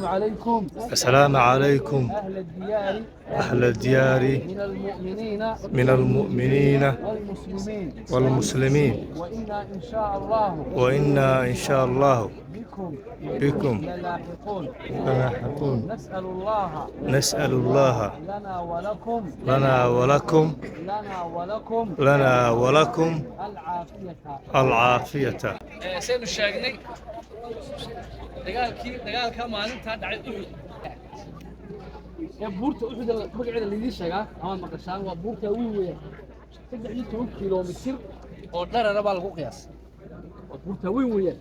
عليكم. السلام عليكم أهل الديار من المؤمنين والمسلمين وإنا إن شاء الله بكم لاحقون نسأل الله لنا ولكم العافية. saynu sheegnay dagaalka maalinta dhacay buurta Uxud magaceeda la idin sheegaa ama maqashaan waa buurta weyn weyn 13 kiiloomitir oo dherer baa lagu qiyaasay waa buurta weyn weyn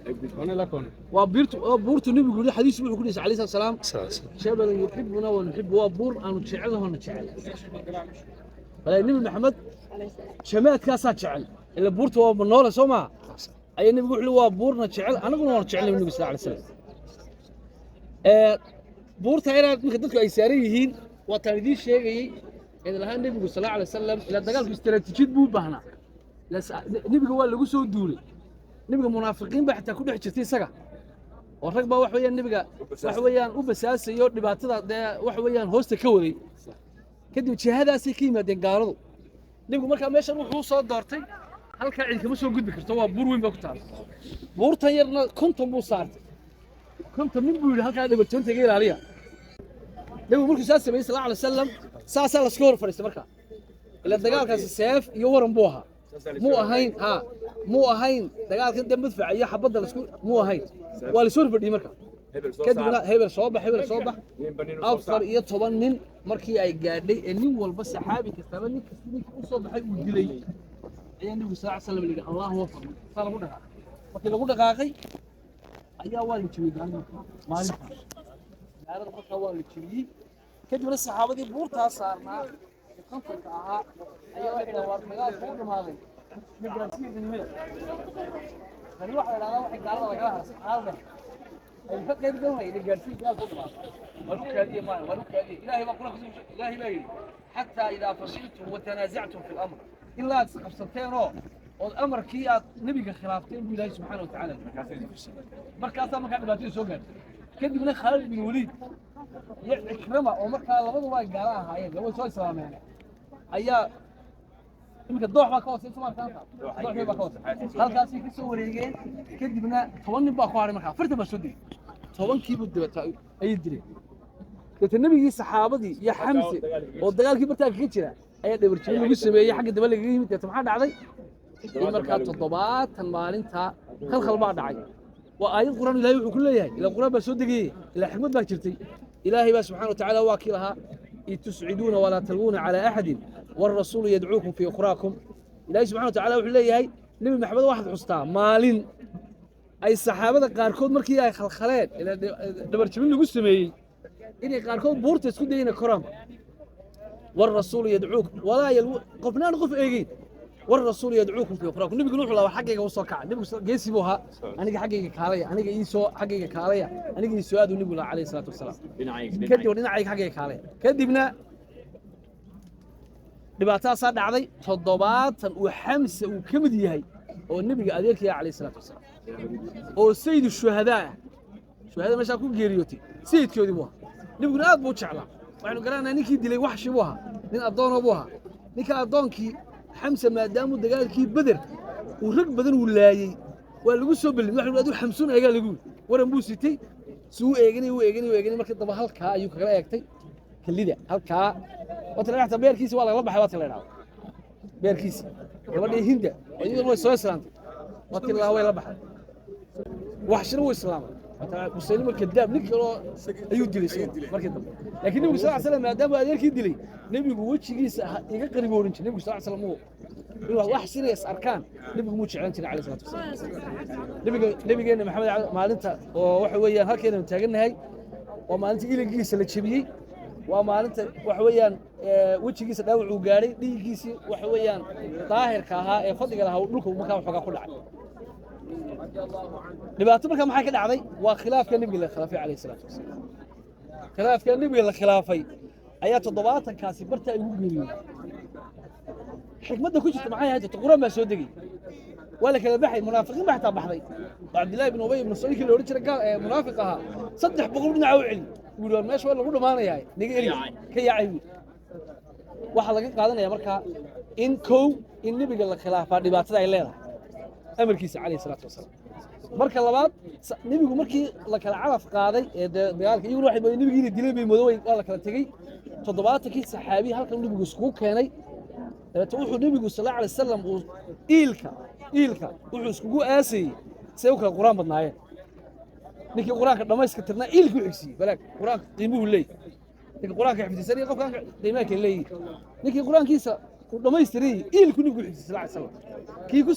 waa buurta nabigu yiri xadiis wuxuu ku dhigay sallallahu alayhi wasallam shabal yuhibbuna wa nuhibbu wa buur aanu jecelnahay jecel wala nabi maxamed jamaadkaas jecel ila buurta waa nool Soomaa أي النبي يقول له بورنا شعل أنا أقول له شعل النبي صلى الله عليه وسلم. بورتا هنا مخدتك أي ساريين وترديد شيء إذا لها النبي صلى الله عليه وسلم إلى الدجال في استراتيجية بو بهنا. النبي هو اللي جسوا الدولي. النبي منافقين بحتى كل واحد شتي سجع. والركبة وحويان النبي وحويان وبساس يود نباتة ده وحويان هوست كوري. كده شهادة سكيمة دينقارض. النبي مركب ماشي نروح وصل دارتي. halka cid kama soo gudbi karto waa buur weyn ba ku taal buurta yarna konton buu saartay konton min buu yiri halka dhibatoonta iga ilaaliya nabigu markuu saas sameeyay sallallahu alayhi wasallam saasa la soo fariistay marka ila dagaalkaas seef iyo waran buu ahaa muu ahayn dagaalka dambad faciya xabada la isku muu ahayn waa la soo fadhiyay marka kadibna hebel soo bax afar iyo 10 nin markii ay gaadhay nin walba saxaabi kastaba nin u soo baxay uu dilay أيام النبي صلى الله عليه وسلم اللي قال الله أكبر صار له دقائق وكذا له دقائق أيها والد شوي قال ما نفع هذا الخطوة والد شوي كده بس الصحابة دي بورتها صار مع خمسة ساعات أيها واحد وارد مقال فوق ماضي نقدر نسير من الملك فنروح على واحد قال الله قالها هذا الفقه يقول لي نقدر نسير قال فوق ماضي ولك هذه ما ولك هذه إلهي ما قلنا إلهي ما يريد حتى إذا فشلتم وتنازعتم في الأمر إلا قبضتينه والأمر كي نبي خلافتين بالله سبحانه وتعالى مركز ما كان باتين سوقا كده من خالد بن وليد يكرمه ومركز لبضوا ما قالها هاي لو سوي سلام يعني أيا يمكن الضوح ما كوس اسمه كان الضوح ما كوس هل كاسي في سوريين كده من طوان باخوار مركز فرت بسودي طوان كيبو دبت أي دري كده النبي الصحابة دي يا حمزة والدجال كيبو تاك كتير أي دبرتين لو سميه حق الدبل اللي يجي متى محد عضي المركات الضباط المالنتا خل بعض عاي وآية القرآن لا يحكي كله يعني إلى القرآن بسودقي إلى حكمة باكرتي إلهي سبحانه وتعالى واكلها تسعدون ولا تلوون على أحد والرسول يدعوكم في أخراكم إلهي سبحانه وتعالى وحي لي نبي محمد واحد حستا مالين أي الصحابة قاركود مركي أي خلخلات إلى دبرتين لو سميه إني قاركود بورت سودقينا كرام والرسول يدعوك ولا قفنا نقف ايجين والرسول يدعوكم في اخراكم النبي يقول له حقيقه وصوكع النبي جيسبوها انا حقيقه كاليا انا يسو حقيقه كاليا انا يسو ادو النبي عليه الصلاه والسلام كدي ودينعيك حقيقه كاليا كدبنا دباتا صار دعday 7 وحمس وكمد yahay oo nabiga adeerkiisa عليه الصلاه والسلام oo sayid shuhada meesha ku geeriyootay sayidkoodii waa nabigu aad buu jeclaa waxaanu garanaa ninkii dilay wax shibuha nin adoon abuha ninka adoonkii xamsa maadaama dagaalkii badar uu rag badan uu laayay waa lagu soo bilin waxa uu xamsun ayaga lagu waran buu sitay suu eeganay markii daba halka ayuu kaga eegtay kalida halka wata laga beerkiisa waa laga baxay wata leeyahay beerkiisa gabadhii hinda ayuu way soo islaantay wata la way la baxay wax shir uu islaamay مسلم الكذاب نكرو أيود دليس مركز لكن النبي صلى الله عليه وسلم ما دام هذا الكيد دلي نبي يقول شيء يقرب يورنش النبي صلى الله عليه وسلم هو واحد سيريس أركان نبي يقول شيء عنتنا عليه الصلاة والسلام نبي جينا محمد ما أنت وحويا هكذا متاجرنا هاي وما أنت إلى جيس اللي تشبيه وما أنت وحويا وش جيس داوع وجاري دي جيس وحويا ظاهر كها فضل لها ولكم مكان حقا كل عام dhibaato marka maxay ka dhacday waa khilaafka nabiga khilaafay عليه الصلاه والسلام khilaafka nabiga khilaafay ayaa 70 kaasi barta ay ugu geeriyeen xikmadda ku jirta maxay ahayd quraan ma soo dagay wala kala baxay munaafiqiin baxta baxday عبد الله بن ابي بن سلول اللي ورجل قال منافقها صدح بقول بن عوعل يقولوا ماشي ولا لو dhamaanayay niga eli ka yaacay waxa laga qaadanaya marka in in nabiga la khilaafa dhibaatada ay leedahay amarkiisa kaleey salaatu wasalaam marka labaad nabigu markii la kala calaf qaaday ee dagaalka iyo waxay nabiga dilay bay madoway la kala tagay 70kii saxaabi halkan nabigu isku keenay wuxuu nabigu sallallahu alayhi wasallam uu ilka wuxuu isku aasay say u kala quraan badnaayeen ninkii quraanka dhamayska tirnaa ilku xigsi balaag quraanka qiimuhu leeyahay ninkii quraanka xifdisan iyo qofka qiimaha leeyahay ninkii quraankiisa uu dhamaystiray ilku nabigu xigsi sallallahu alayhi wasallam kii ku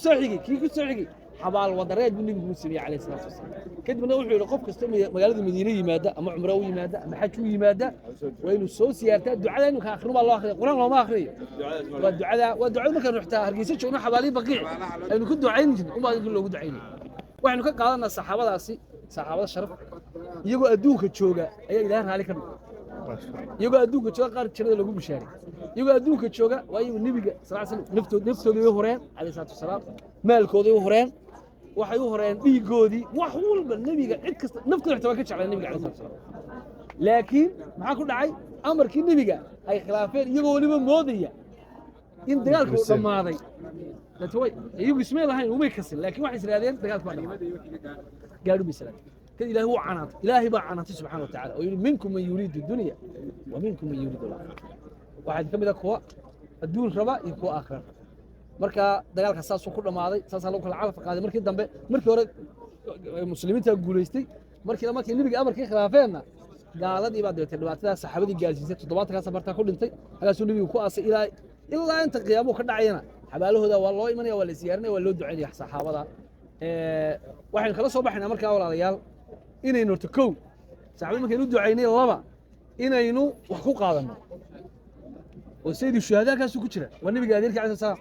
soo xigay xabaal wadareed buu nabigu sameeyay alayhi salaatu wasalaam kadibna wuxuu yiri qof kasta magaalada Madiina yimaada ama umra u yimaada ama xaj u yimaada waa inuu soo siyaartaa ducada inuu ka akhriyo Allah akhriyo quraan loo ma akhriyo waa ducada marka ruuxta hargeysa joogna xabaali baqiic aynu ku ducayn jirnay uma in loogu ducaynay waxaanu ka qaadanaa saxaabadaasi saxaabada sharaf iyagoo adduunka jooga ayaa Ilaahay raali ka dhigay iyagoo adduunka jooga qaar jirada lagu bishaaray iyagoo adduunka jooga waa inuu nabiga sallallahu alayhi wasallam naftooda u horeen alayhi salaatu wasalaam maalkooda u horeen waxay u horeen dhiigoodii wax walba nabiga cid kasta naftooda xitaa ka jeclaa nabiga alayhi salaatu wasalaam laakiin maxaa ku dhacay amarkii nabiga ay khilaafeen iyagoo waliba moodaya in dagaalku dhamaaday dadway iyagu ismay lahayn umay kasin laakiin waxay israadeen dagaalku waa dhamaaday gaadhu bisalaam كذا إلهي هو عناط إلهي بقى عناط سبحانه وتعالى ويقول منكم من يريد الدنيا ومنكم من يريد الآخرة واحد كم إذا قوى الدون ربا يكون آخر مركا دجال خصاص وكل ما هذا خصاص لو كل عالم فقاعد مركي دم مركي ورا المسلمين تقولوا يستي مركي لما كان نبي أمر كي خلافنا قال دي بعد الوقت صحابي جالسين تضبط كاس برتا كل انت على سنبي يكون أصل إلا أنت قيامه كنا عينا حباله هذا والله من ولا سيارنا ولا دعي يحصل حافظة واحد خلاص صباحنا مركا ولا ريال inaynu takow saxaabada markaynu ducaynay laba inaynu wax ku qaadano oo sayidii shuhadaakaas ku jira waa nabiga adeerka cali salaam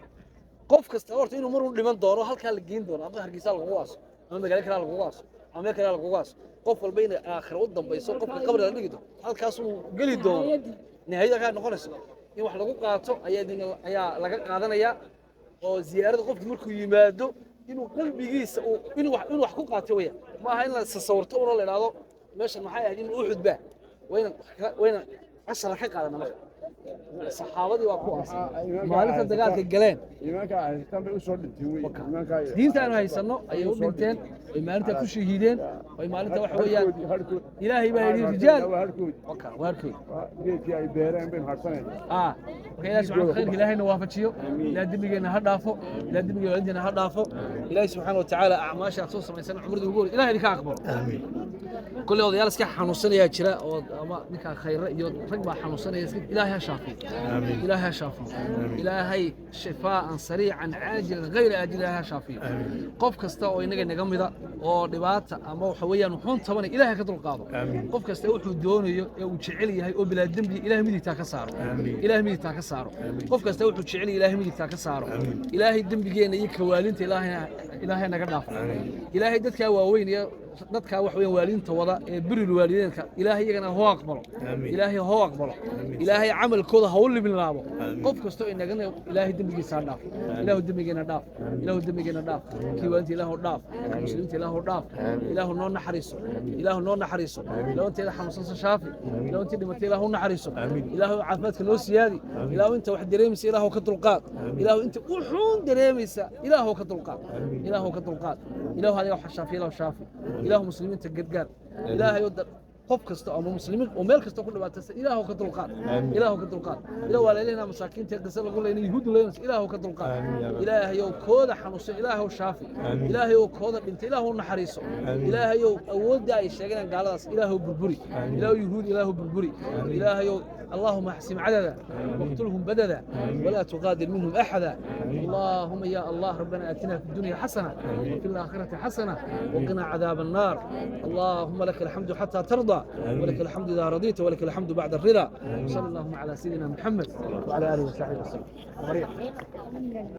qof kasta horta inuu mar uu dhiman doono halka la geyn doono ama hargeysa lagu waaso ama magaalo kale lagu waaso ama meel kale lagu waaso qof walba in aakhir u dambayso qofka qabri la dhigi doono halkaas uu gali doono nihayada ka noqonayso in wax lagu qaato ayaa laga qaadanaya oo ziyaarada qofka markuu yimaado inuu qalbigiisa inuu wax ku qaato weeyaa ma aha in la sawirto oo la ilaado meesha maxay ahayd in uu xudba wayna ashara ka qaadana marka saxaabadii waa ku aasay maalinta dagaalka galeen iimaanka ay tan u soo dhintay iimaanka diinta aan haysano ayay u dhinteen ay maalinta ku shahiideen ay maalinta wax weeyaan ilaahay baa yiri rijaal waarkood geedkii ay beereen bay harsaneen ilaahay subhanahu wa ta'ala ilaahayna waafajiyo ilaahay dimigeena ha dhaafo ilaahay dimigeena waalidina ha dhaafo ilaahay subhanahu wa ta'ala acmaasha soo samaysan umrada ugu ilaahay ka aqbalo aamin كل هذا يالس كحنوسنا يا جرا أما نك خير يود رجع حنوسنا يسكت إلهي شافي إلهي شافي إلهي شفاء سريعا عاجل غير آجل إلهي شافي قف كستوى ينجي نجمع ذا أو دبات أما حويا نحون طبعا إلهي كتر القاضي قف كستوى وحدون وتشعلي هاي وبلا دم إلهي مدي تكسره إلهي مدي تكسره قف كستوى وتشعلي إلهي مدي تكسره إلهي الدم بيجينا يكوالنت إلهي نقدر إلهي دتك واوين يا dadka wax weyn waalidiinta wada ee biriil waalidiinka ilaahay iyagana hoo aqbalo ilaahay hoo aqbalo ilaahay amalkooda ha u libin laabo qof kasto inagana ilaahay dambigiisa dhaaf ilaahu dambigeena dhaaf ilaahu dambigeena dhaaf kiiwaanti ilaahu dhaaf muslimiinta ilaahu dhaaf ilaahu noo naxariiso ilaahu noo naxariiso ilaahu inta xanuunsan shaafi ilaahu inta dhimatay ilaahu naxariiso ilaahu caafimaadka noo siyaadi ilaahu inta wax dareemaysa ilaahu ka dulqaad ilaahu inta wuxuun dareemaysa ilaahu ka dulqaad ilaahu ka dulqaad ilaahu adiga wax shaafi ilaahu shaafi إله مسلمين تجدّار إله يقدر قف كسته أو مسلمين ومال كسته كل ما تس إله كتلقان إله كتلقان إله ولا لنا مساكين تقدس الله قول لنا يهود لنا إله كتلقان إله يو كود حنوس إله شافي إله يو كود بنت إله نحريسه إله يو أود الشيء قال إله بربري إله يهود إله بربري إله يو اللهم احسم عددا واقتلهم بددا ولا تغادر منهم أحدا اللهم يا الله ربنا آتنا في الدنيا حسنة وفي الآخرة حسنة وقنا عذاب النار اللهم لك الحمد حتى ترضى ولك الحمد إذا رضيت ولك الحمد بعد الرضا صلى الله على سيدنا محمد وعلى آله وصحبه وسلم